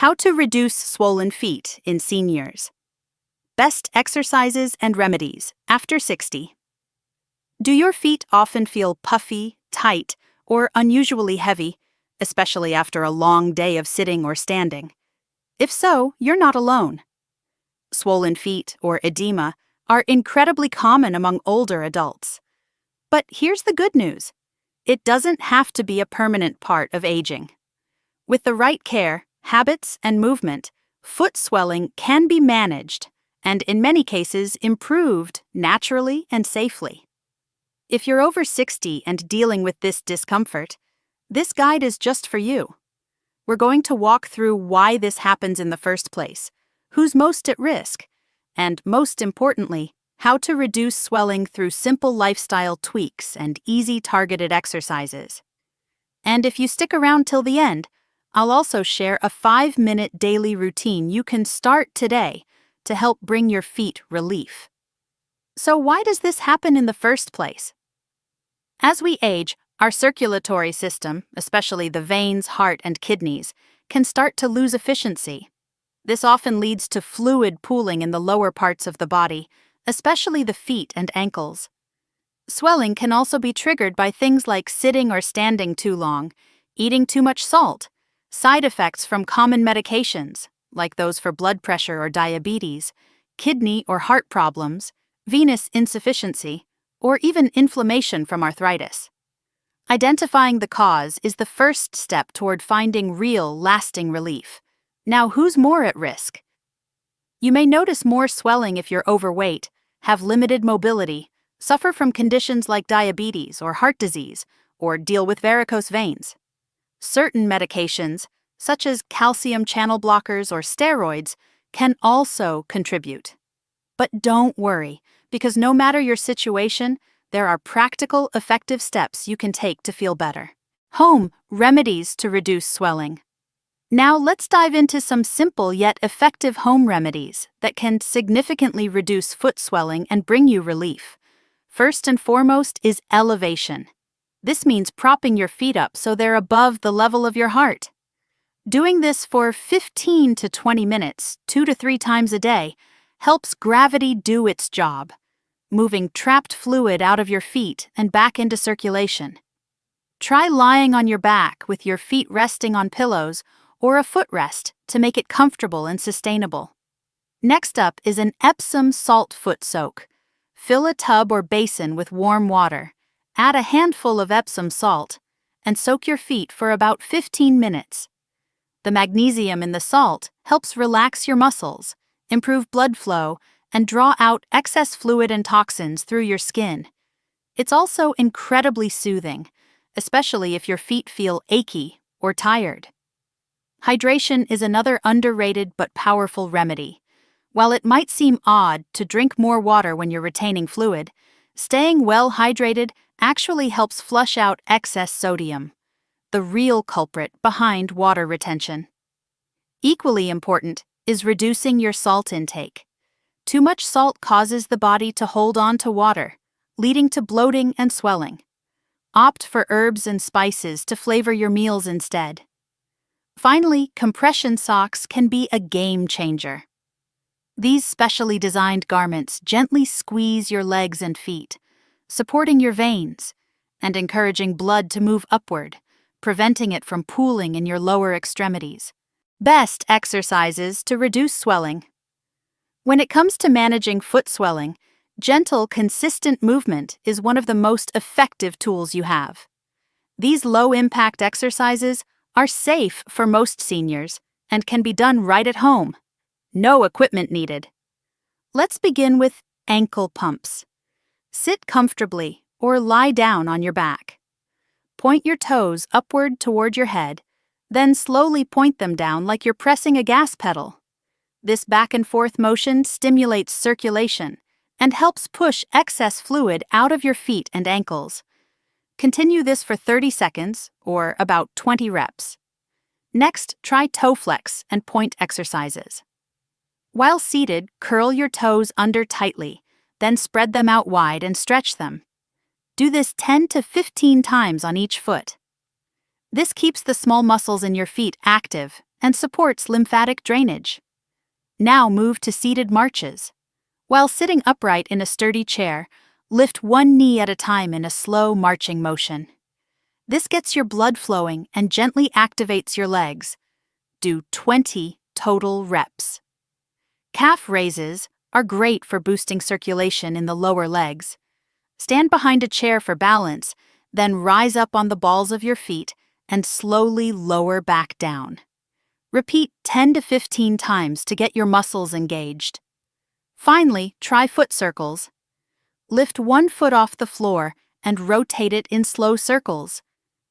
How to reduce swollen feet in seniors. Best exercises and remedies after 60. Do your feet often feel puffy, tight, or unusually heavy, especially after a long day of sitting or standing? If so, you're not alone. Swollen feet, or edema, are incredibly common among older adults. But here's the good news. It doesn't have to be a permanent part of aging. With the right care, habits, and movement, foot swelling can be managed and, in many cases, improved naturally and safely. If you're over 60 and dealing with this discomfort, this guide is just for you. We're going to walk through why this happens in the first place, who's most at risk, and, most importantly, how to reduce swelling through simple lifestyle tweaks and easy targeted exercises. And if you stick around till the end, I'll also share a 5-minute daily routine you can start today to help bring your feet relief. So why does this happen in the first place? As we age, our circulatory system, especially the veins, heart, and kidneys, can start to lose efficiency. This often leads to fluid pooling in the lower parts of the body, especially the feet and ankles. Swelling can also be triggered by things like sitting or standing too long, eating too much salt, side effects from common medications, like those for blood pressure or diabetes, kidney or heart problems, venous insufficiency, or even inflammation from arthritis. Identifying the cause is the first step toward finding real, lasting relief. Now, who's more at risk? You may notice more swelling if you're overweight, have limited mobility, suffer from conditions like diabetes or heart disease, or deal with varicose veins. Certain medications, such as calcium channel blockers or steroids, can also contribute. But don't worry, because no matter your situation, there are practical, effective steps you can take to feel better. Home remedies to reduce swelling. Now let's dive into some simple yet effective home remedies that can significantly reduce foot swelling and bring you relief. First and foremost is elevation. This means propping your feet up so they're above the level of your heart. Doing this for 15 to 20 minutes, 2 to 3 times a day, helps gravity do its job, moving trapped fluid out of your feet and back into circulation. Try lying on your back with your feet resting on pillows or a footrest to make it comfortable and sustainable. Next up is an Epsom salt foot soak. Fill a tub or basin with warm water, add a handful of Epsom salt, and soak your feet for about 15 minutes. The magnesium in the salt helps relax your muscles, improve blood flow, and draw out excess fluid and toxins through your skin. It's also incredibly soothing, especially if your feet feel achy or tired. Hydration is another underrated but powerful remedy. While it might seem odd to drink more water when you're retaining fluid, staying well hydrated actually helps flush out excess sodium, the real culprit behind water retention. Equally important is reducing your salt intake. Too much salt causes the body to hold on to water, leading to bloating and swelling. Opt for herbs and spices to flavor your meals instead. Finally, compression socks can be a game changer. These specially designed garments gently squeeze your legs and feet, supporting your veins and encouraging blood to move upward, preventing it from pooling in your lower extremities. Best exercises to reduce swelling. When it comes to managing foot swelling, gentle, consistent movement is one of the most effective tools you have. These low-impact exercises are safe for most seniors and can be done right at home. No equipment needed. Let's begin with ankle pumps. Sit comfortably or lie down on your back. Point your toes upward toward your head, then slowly point them down like you're pressing a gas pedal. This back and forth motion stimulates circulation and helps push excess fluid out of your feet and ankles. Continue this for 30 seconds, or about 20 reps. Next, try toe flex and point exercises. While seated, curl your toes under tightly, then spread them out wide and stretch them. Do this 10 to 15 times on each foot. This keeps the small muscles in your feet active and supports lymphatic drainage. Now move to seated marches. While sitting upright in a sturdy chair, lift one knee at a time in a slow marching motion. This gets your blood flowing and gently activates your legs. Do 20 total reps. Calf raises are great for boosting circulation in the lower legs. Stand behind a chair for balance, then rise up on the balls of your feet and slowly lower back down. Repeat 10 to 15 times to get your muscles engaged. Finally, try foot circles. Lift one foot off the floor and rotate it in slow circles,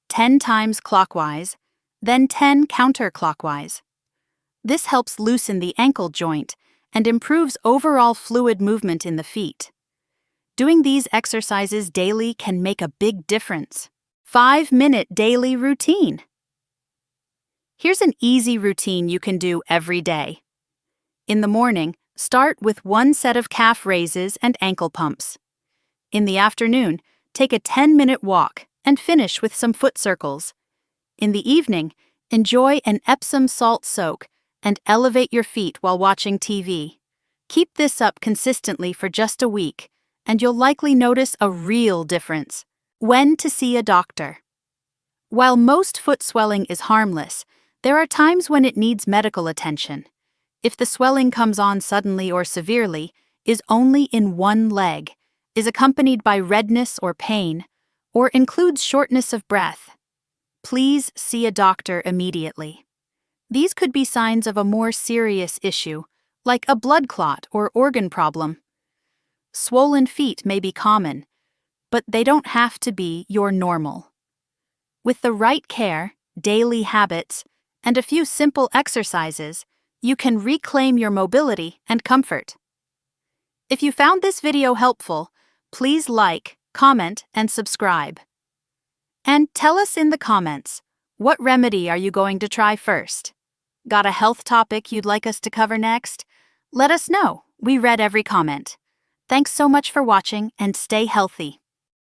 10 times clockwise, then 10 counterclockwise. This helps loosen the ankle joint and improves overall fluid movement in the feet. Doing these exercises daily can make a big difference. 5-minute daily routine. Here's an easy routine you can do every day. In the morning, start with one set of calf raises and ankle pumps. In the afternoon, take a 10-minute walk and finish with some foot circles. In the evening, enjoy an Epsom salt soak and elevate your feet while watching TV. Keep this up consistently for just a week, and you'll likely notice a real difference. When to see a doctor. While most foot swelling is harmless, there are times when it needs medical attention. If the swelling comes on suddenly or severely, is only in one leg, is accompanied by redness or pain, or includes shortness of breath, please see a doctor immediately. These could be signs of a more serious issue, like a blood clot or organ problem. Swollen feet may be common, but they don't have to be your normal. With the right care, daily habits, and a few simple exercises, you can reclaim your mobility and comfort. If you found this video helpful, please like, comment, and subscribe. And tell us in the comments, what remedy are you going to try first? Got a health topic you'd like us to cover next? Let us know. We read every comment. Thanks so much for watching and stay healthy.